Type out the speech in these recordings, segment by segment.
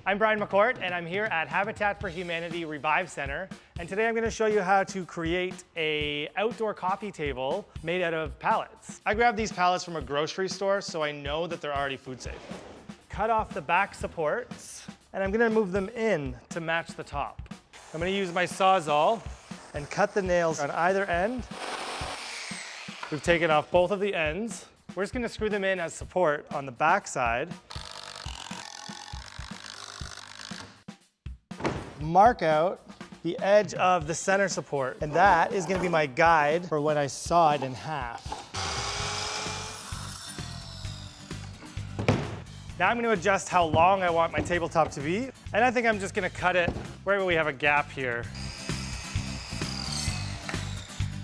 I'm Brian McCourt, and I'm here at Habitat for Humanity Revive Center. And today I'm going to show you how to create an outdoor coffee table made out of pallets. I grabbed these pallets from a grocery store, so I know that they're already food safe. Cut off the back supports, and I'm going to move them in to match the top. I'm going to use my Sawzall and cut the nails on either end. We've taken off both of the ends. We're just going to screw them in as support on the back side. Mark out the edge of the center support, and that is going to be my guide for when I saw it in half. Now I'm going to adjust how long I want my tabletop to be, and I think I'm just going to cut it wherever we have a gap here.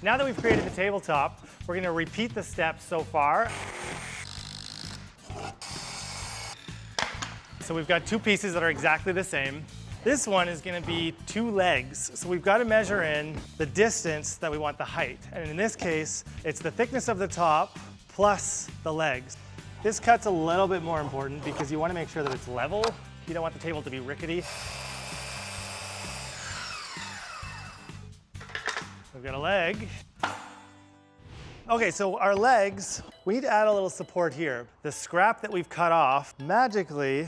Now that we've created the tabletop, we're going to repeat the steps so far. So we've got two pieces that are exactly the same. This one is going to be 2 legs, so we've got to measure in the distance that we want the height. And in this case, it's the thickness of the top plus the legs. This cut's a little bit more important because you want to make sure that it's level. You don't want the table to be rickety. We've got a leg. Okay, so our legs, we need to add a little support here. The scrap that we've cut off magically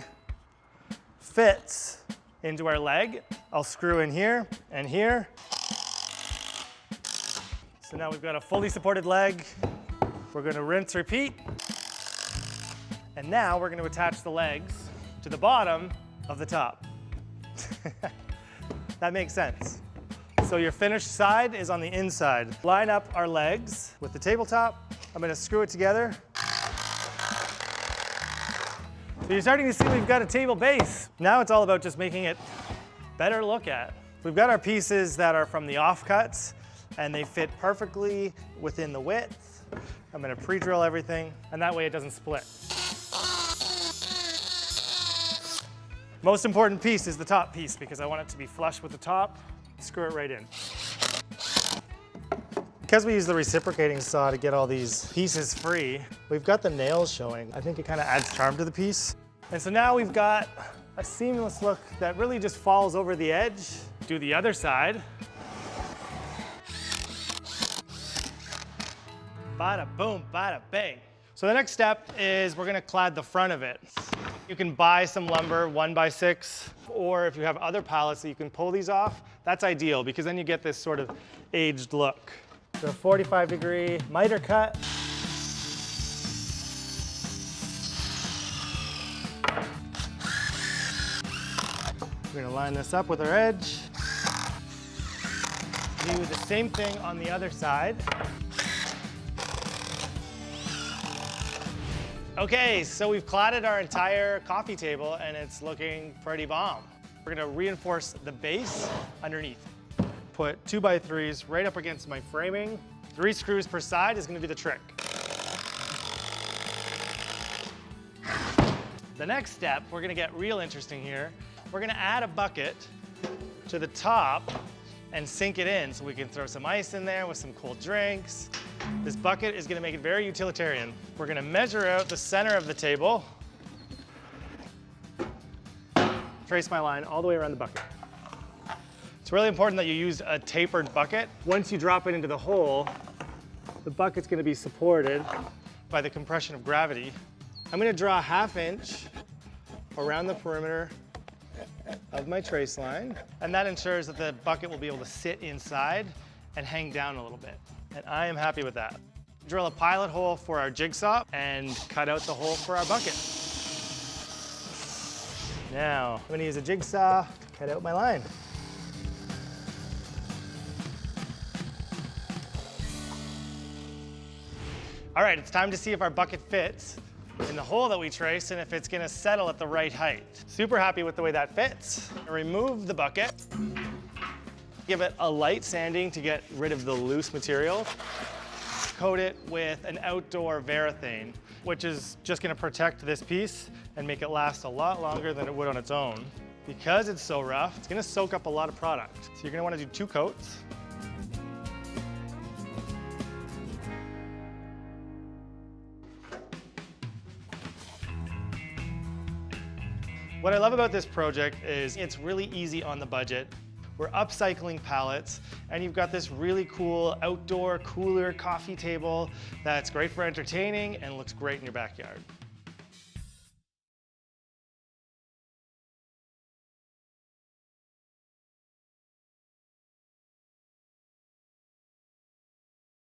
fits into our leg. I'll screw in here and here. So now we've got a fully supported leg. We're going to rinse, repeat. And now we're going to attach the legs to the bottom of the top. That makes sense. So your finished side is on the inside. Line up our legs with the tabletop. I'm going to screw it together. So you're starting to see we've got a table base. Now it's all about just making it better to look at. We've got our pieces that are from the offcuts, and they fit perfectly within the width. I'm going to pre-drill everything, and that way it doesn't split. Most important piece is the top piece because I want it to be flush with the top. Screw it right in. Because we use the reciprocating saw to get all these pieces free, we've got the nails showing. I think it kind of adds charm to the piece. And so now we've got a seamless look that really just falls over the edge. Do the other side. Bada boom, bada bang. So the next step is we're gonna clad the front of it. You can buy some lumber, 1x6, or if you have other pallets that you can pull these off, that's ideal because then you get this sort of aged look. So a 45-degree miter cut. We're gonna line this up with our edge. Do the same thing on the other side. Okay, so we've cladded our entire coffee table and it's looking pretty bomb. We're gonna reinforce the base underneath. Put 2x3s right up against my framing. 3 screws per side is gonna be the trick. The next step, we're gonna get real interesting here. We're gonna add a bucket to the top and sink it in so we can throw some ice in there with some cold drinks. This bucket is gonna make it very utilitarian. We're gonna measure out the center of the table. Trace my line all the way around the bucket. It's really important that you use a tapered bucket. Once you drop it into the hole, the bucket's gonna be supported by the compression of gravity. I'm gonna draw a 1/2 inch around the perimeter of my trace line, and that ensures that the bucket will be able to sit inside and hang down a little bit. And I am happy with that. Drill a pilot hole for our jigsaw and cut out the hole for our bucket. Now, I'm gonna use a jigsaw to cut out my line. All right, it's time to see if our bucket fits in the hole that we traced and if it's gonna settle at the right height. Super happy with the way that fits. Remove the bucket. Give it a light sanding to get rid of the loose material. Coat it with an outdoor varathane, which is just gonna protect this piece and make it last a lot longer than it would on its own. Because it's so rough, it's gonna soak up a lot of product. So you're gonna wanna do 2 coats. What I love about this project is it's really easy on the budget. We're upcycling pallets, and you've got this really cool outdoor cooler coffee table that's great for entertaining and looks great in your backyard.